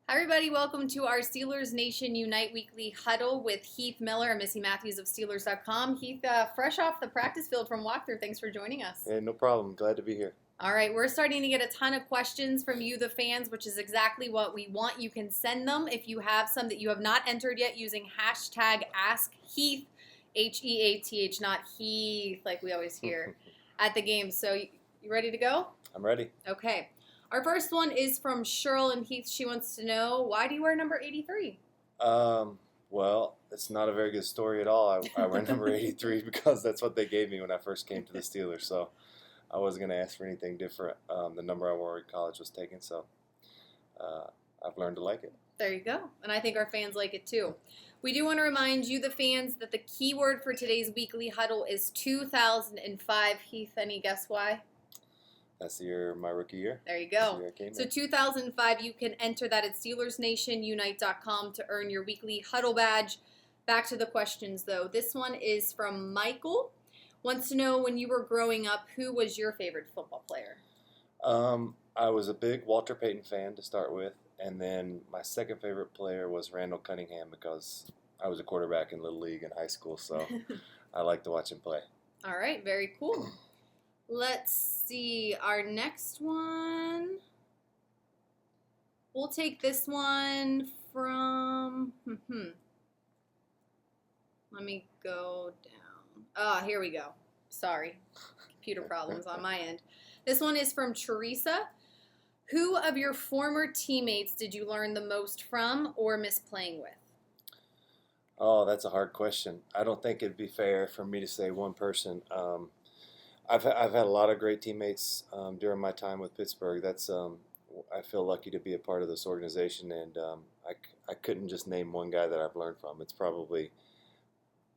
Hi, everybody. Welcome to our Steelers Nation Unite Weekly Huddle with Heath Miller and Missy Matthews of Steelers.com. Heath, fresh off the practice field from walkthrough. Thanks for joining us. Hey, no problem. Glad to be here. All right, we're starting to get a ton of questions from you, the fans, which is exactly what we want. You can send them if you have some that you have not entered yet using hashtag AskHeath, Heath, not Heath, like we always hear at the game. So you ready to go? I'm ready. Okay. Our first one is from Cheryl and Heath. She wants to know, why do you wear number 83? Well, it's not a very good story at all. I wear number 83 because that's what they gave me when I first came to the Steelers. So I wasn't going to ask for anything different. The number I wore in college was taken, so I've learned to like it. There you go. And I think our fans like it too. We do want to remind you, the fans, that the key word for today's weekly huddle is 2005. Heath, any guess why? That's the year, my rookie year. There you go. The year I came So in. 2005, you can enter that at SteelersNationUnite.com to earn your weekly huddle badge. Back to the questions, though. This one is from Michael. Wants to know, when you were growing up, who was your favorite football player? I was a big Walter Payton fan to start with, and then my second favorite player was Randall Cunningham because I was a quarterback in Little League in high school, so I liked to watch him play. All right, very cool. Let's see, our next one. We'll take this one from, let me go down. Here we go. Sorry, computer problems on my end. This one is from Teresa. Who of your former teammates did you learn the most from or miss playing with? Oh, that's a hard question. I don't think it'd be fair for me to say one person. I've had a lot of great teammates during my time with Pittsburgh. I feel lucky to be a part of this organization, and I couldn't just name one guy that I've learned from. It's probably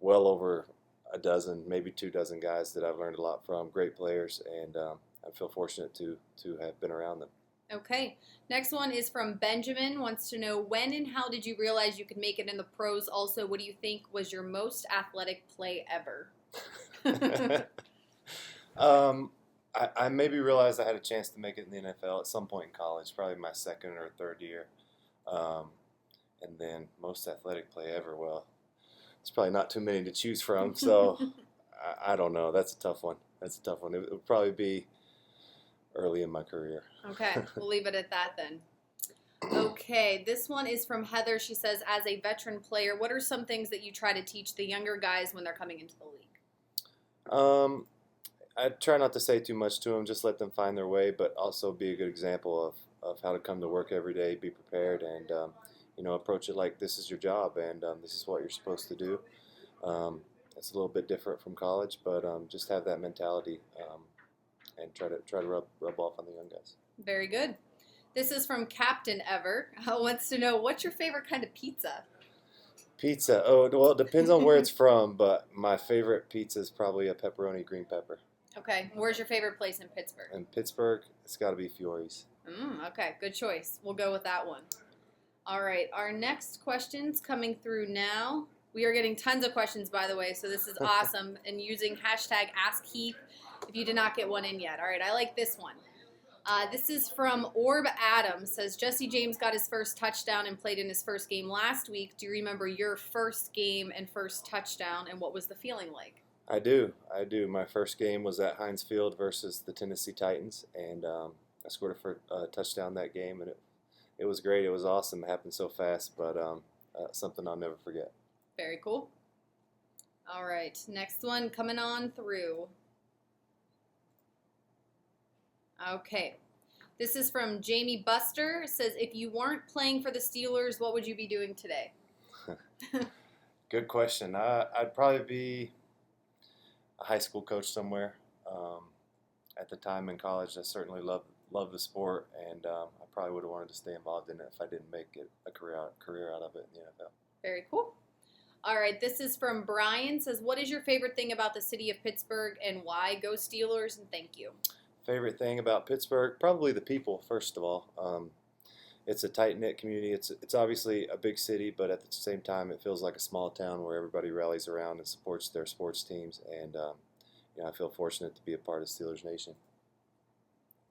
well over a dozen, maybe 24 guys that I've learned a lot from. Great players, and I feel fortunate to have been around them. Okay. Next one is from Benjamin. Wants to know, when and how did you realize you could make it in the pros? Also, what do you think was your most athletic play ever? I maybe realized I had a chance to make it in the NFL at some point in college, probably my second or third year. And then most athletic play ever, well, it's probably not too many to choose from, so I don't know. That's a tough one. It would probably be early in my career. Okay, we'll leave it at that then. Okay, this one is from Heather. She says, as a veteran player, what are some things that you try to teach the younger guys when they're coming into the league? I try not to say too much to them, just let them find their way, but also be a good example of how to come to work every day, be prepared, and approach it like this is your job and this is what you're supposed to do. It's a little bit different from college, but just have that mentality and try to rub off on the young guys. Very good. This is from Captain Ever. Wants to know, what's your favorite kind of pizza? Pizza. Oh, well, it depends on where it's from, but my favorite pizza is probably a pepperoni green pepper. Okay. Where's your favorite place in Pittsburgh? In Pittsburgh, it's got to be Fiore's. Okay. Good choice. We'll go with that one. All right. Our next question's coming through now. We are getting tons of questions, by the way, so this is awesome. And using hashtag AskHeath if you did not get one in yet. All right. I like this one. This is from Orb Adams. Says, Jesse James got his first touchdown and played in his first game last week. Do you remember your first game and first touchdown, and what was the feeling like? I do. My first game was at Heinz Field versus the Tennessee Titans, and I scored a touchdown that game, and it was great. It was awesome. It happened so fast, but something I'll never forget. Very cool. All right, next one coming on through. Okay. This is from Jamie Buster. It says, if you weren't playing for the Steelers, what would you be doing today? Good question. I'd probably be a high school coach somewhere. At the time in college, I certainly loved the sport, and I probably would have wanted to stay involved in it if I didn't make it a career out of it in the NFL. Very cool. All right, this is from Brian. Says, what is your favorite thing about the city of Pittsburgh and why? Go Steelers, and thank you. Favorite thing about Pittsburgh? Probably the people, first of all. It's a tight-knit community. It's obviously a big city, but at the same time, it feels like a small town where everybody rallies around and supports their sports teams. And I feel fortunate to be a part of Steelers Nation.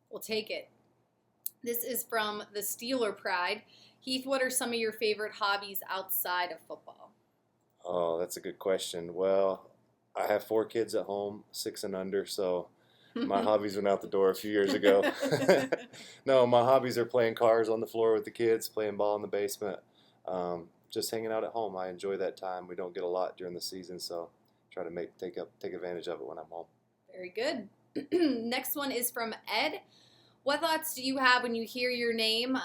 We'll take it. This is from the Steeler Pride. Heath, what are some of your favorite hobbies outside of football? Oh, that's a good question. Well, I have 4 kids at home, 6 and under, so my hobbies went out the door a few years ago. No, my hobbies are playing cars on the floor with the kids, playing ball in the basement, just hanging out at home. I enjoy that time. We don't get a lot during the season, so try to take advantage of it when I'm home. Very good. Next one is from Ed. What thoughts do you have when you hear your name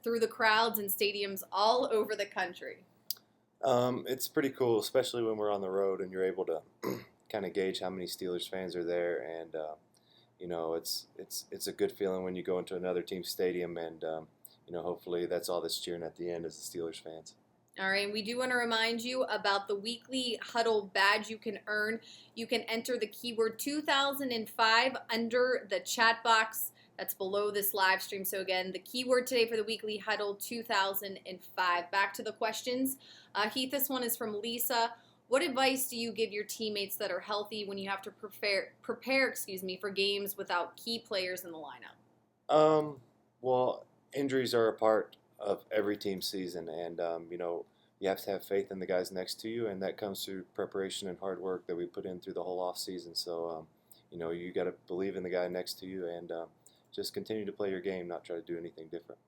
through the crowds in stadiums all over the country? It's pretty cool, especially when we're on the road and you're able to kind of gauge how many Steelers fans are there, and it's a good feeling when you go into another team's stadium, and hopefully that's all that's cheering at the end is the Steelers fans. All right, we do want to remind you about the weekly Huddle badge you can earn. You can enter the keyword 2005 under the chat box that's below this live stream. So again, the keyword today for the weekly Huddle 2005. Back to the questions. Heath, this one is from Lisa. What advice do you give your teammates that are healthy when you have to prepare for games without key players in the lineup? Well, injuries are a part of every team season, and you have to have faith in the guys next to you, and that comes through preparation and hard work that we put in through the whole off season. So you got to believe in the guy next to you, and just continue to play your game, not try to do anything different.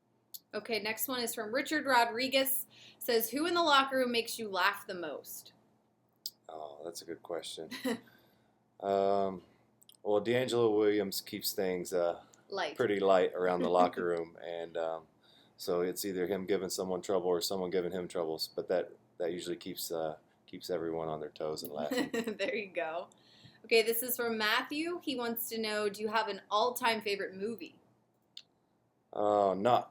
Okay, next one is from Richard Rodriguez. Says, who in the locker room makes you laugh the most? Oh, that's a good question. Well, D'Angelo Williams keeps things pretty light around the locker room, and so it's either him giving someone trouble or someone giving him troubles. But that usually keeps everyone on their toes and laughing. There you go. Okay, this is from Matthew. He wants to know, do you have an all-time favorite movie? Oh, no,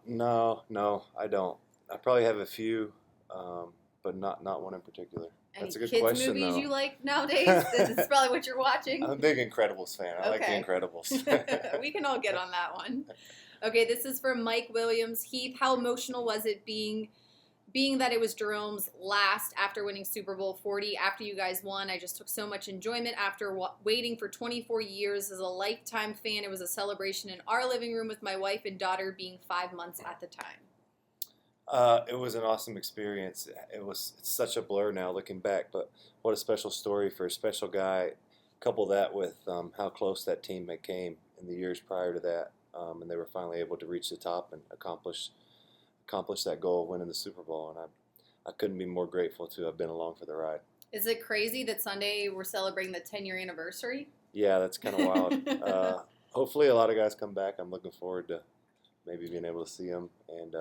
I don't. I probably have a few, but not one in particular. That's a good question, Any kids movies though. you like nowadays? This is probably what you're watching. I'm a big Incredibles fan. I like the Incredibles. We can all get on that one. Okay, this is from Mike Williams. Heath, how emotional was it being that it was Jerome's last after winning Super Bowl 40? After you guys won, I just took so much enjoyment after waiting for 24 years. As a lifetime fan, it was a celebration in our living room with my wife and daughter being 5 months at the time. It was an awesome experience. It's such a blur now looking back, but what a special story for a special guy. Couple that with how close that team had came in the years prior to that, and they were finally able to reach the top and accomplish that goal of winning the Super Bowl, and I couldn't be more grateful to have been along for the ride. Is it crazy that Sunday we're celebrating the 10-year anniversary? Yeah, that's kind of wild. Hopefully a lot of guys come back. I'm looking forward to maybe being able to see them and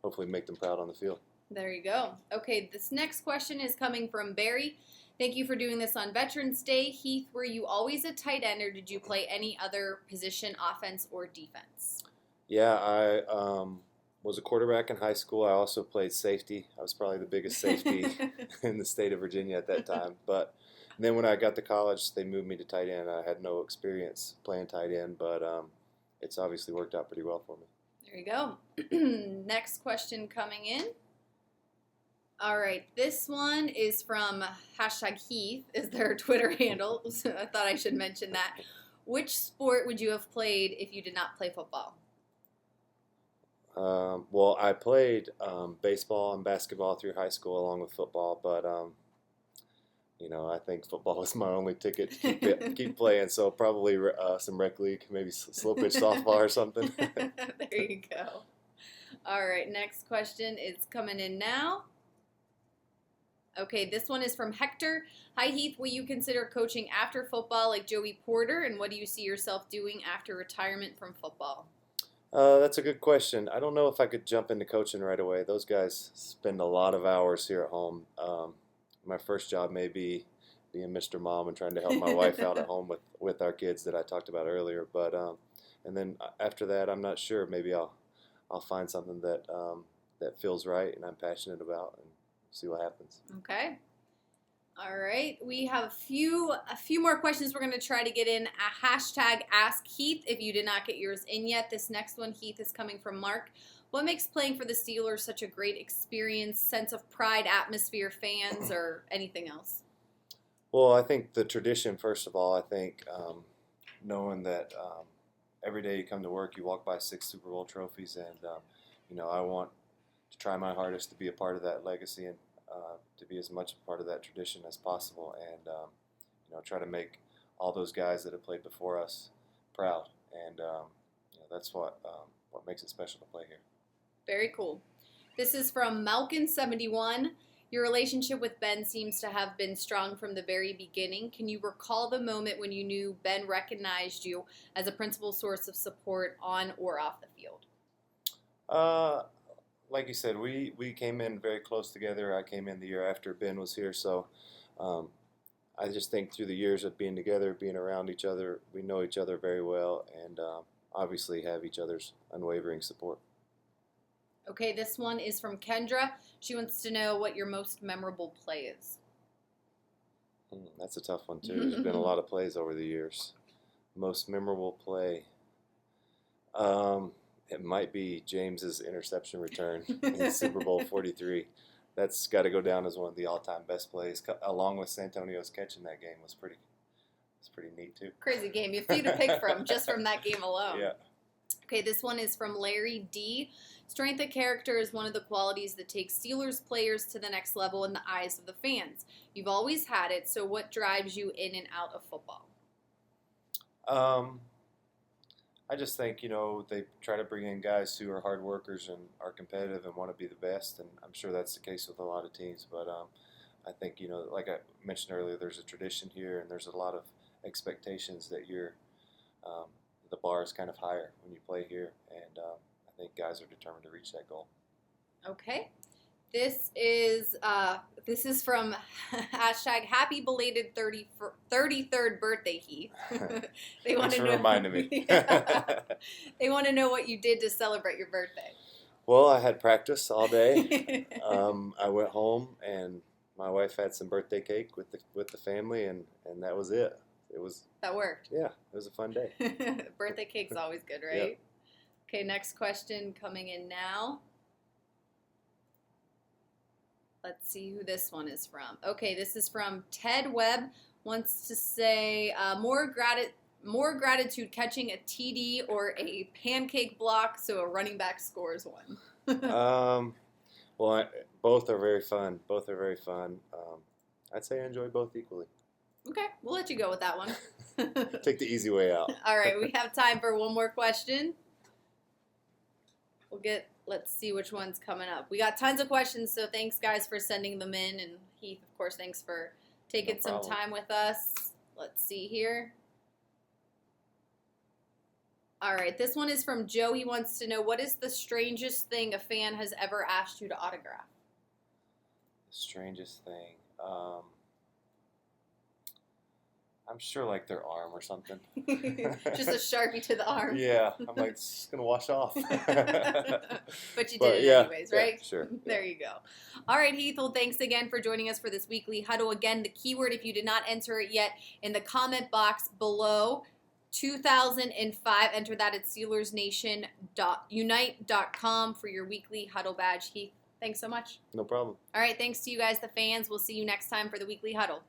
hopefully make them proud on the field. There you go. Okay, this next question is coming from Barry. Thank you for doing this on Veterans Day. Heath, were you always a tight end, or did you play any other position, offense or defense? Yeah, I was a quarterback in high school. I also played safety. I was probably the biggest safety in the state of Virginia at that time. But then when I got to college, they moved me to tight end. I had no experience playing tight end, but it's obviously worked out pretty well for me. There you go. Next question coming in. All right, this one is from #Heath, is their Twitter handle. So I thought I should mention that. Which sport would you have played if you did not play football? Well, I played baseball and basketball through high school along with football, but I think football was my only ticket to keep playing. So probably some rec league, maybe slow pitch softball or something. There you go. All right, next question is coming in now. Okay, this one is from Hector. Hi, Heath. Will you consider coaching after football like Joey Porter? And what do you see yourself doing after retirement from football? That's a good question. I don't know if I could jump into coaching right away. Those guys spend a lot of hours here at home. My first job may be being Mr. Mom and trying to help my wife out at home with our kids that I talked about earlier. But and then after that, I'm not sure. Maybe I'll find something that feels right and I'm passionate about, and see what happens. Okay. All right. We have a few more questions we're going to try to get in. #AskHeath if you did not get yours in yet. This next one, Heath, is coming from Mark. What makes playing for the Steelers such a great experience, sense of pride, atmosphere, fans, or anything else? Well, I think the tradition, first of all. I think knowing that every day you come to work, you walk by 6 Super Bowl trophies, and I want to try my hardest to be a part of that legacy and to be as much a part of that tradition as possible, and try to make all those guys that have played before us proud, and that's what makes it special to play here. Very cool. This is from Malkin 71. Your relationship with Ben seems to have been strong from the very beginning. Can you recall the moment when you knew Ben recognized you as a principal source of support on or off the field? Like you said, we came in very close together. I came in the year after Ben was here, so I just think through the years of being together, being around each other, we know each other very well, and obviously have each other's unwavering support. Okay, this one is from Kendra. She wants to know what your most memorable play is. That's a tough one, too. There's been a lot of plays over the years. Most memorable play. It might be James's interception return in Super Bowl 43. That's got to go down as one of the all-time best plays, along with Santonio's catch in that game. It's pretty neat, too. Crazy game. You have a few to pick from just from that game alone. Yeah. Okay, this one is from Larry D. Strength of character is one of the qualities that takes Steelers players to the next level in the eyes of the fans. You've always had it, so what drives you in and out of football? I just think, they try to bring in guys who are hard workers and are competitive and want to be the best, and I'm sure that's the case with a lot of teams. But I think, like I mentioned earlier, there's a tradition here, and there's a lot of expectations that the bar is kind of higher when you play here, and I think guys are determined to reach that goal. Okay. This is from hashtag happy belated 33rd birthday, Heath. They want Thanks to for know, reminding me. They want to know what you did to celebrate your birthday. Well, I had practice all day. I went home, and my wife had some birthday cake with the family, and that was it. That worked. Yeah, it was a fun day. Birthday cake's always good, right? Yep. Okay, next question coming in now. Let's see who this one is from. Okay, this is from Ted Webb. Wants to say more gratitude catching a TD or a pancake block so a running back scores one. Well, both are very fun. I'd say I enjoy both equally. Okay, we'll let you go with that one. Take the easy way out. All right, we have time for one more question. Let's see which one's coming up. We got tons of questions, so thanks, guys, for sending them in. And Heath, of course, thanks for taking some time with us. Let's see here. All right, this one is from Joe. He wants to know, what is the strangest thing a fan has ever asked you to autograph? The strangest thing. I'm sure like their arm or something. Just a Sharpie to the arm. Yeah, I'm like, it's going to wash off. But you did it anyways, right? Yeah, sure. There you go. All right, Heath, well, thanks again for joining us for this weekly huddle. Again, the keyword, if you did not enter it yet, in the comment box below, 2005, enter that at SteelersNation.unite.com for your weekly huddle badge. Heath, thanks so much. No problem. All right, thanks to you guys, the fans. We'll see you next time for the weekly huddle.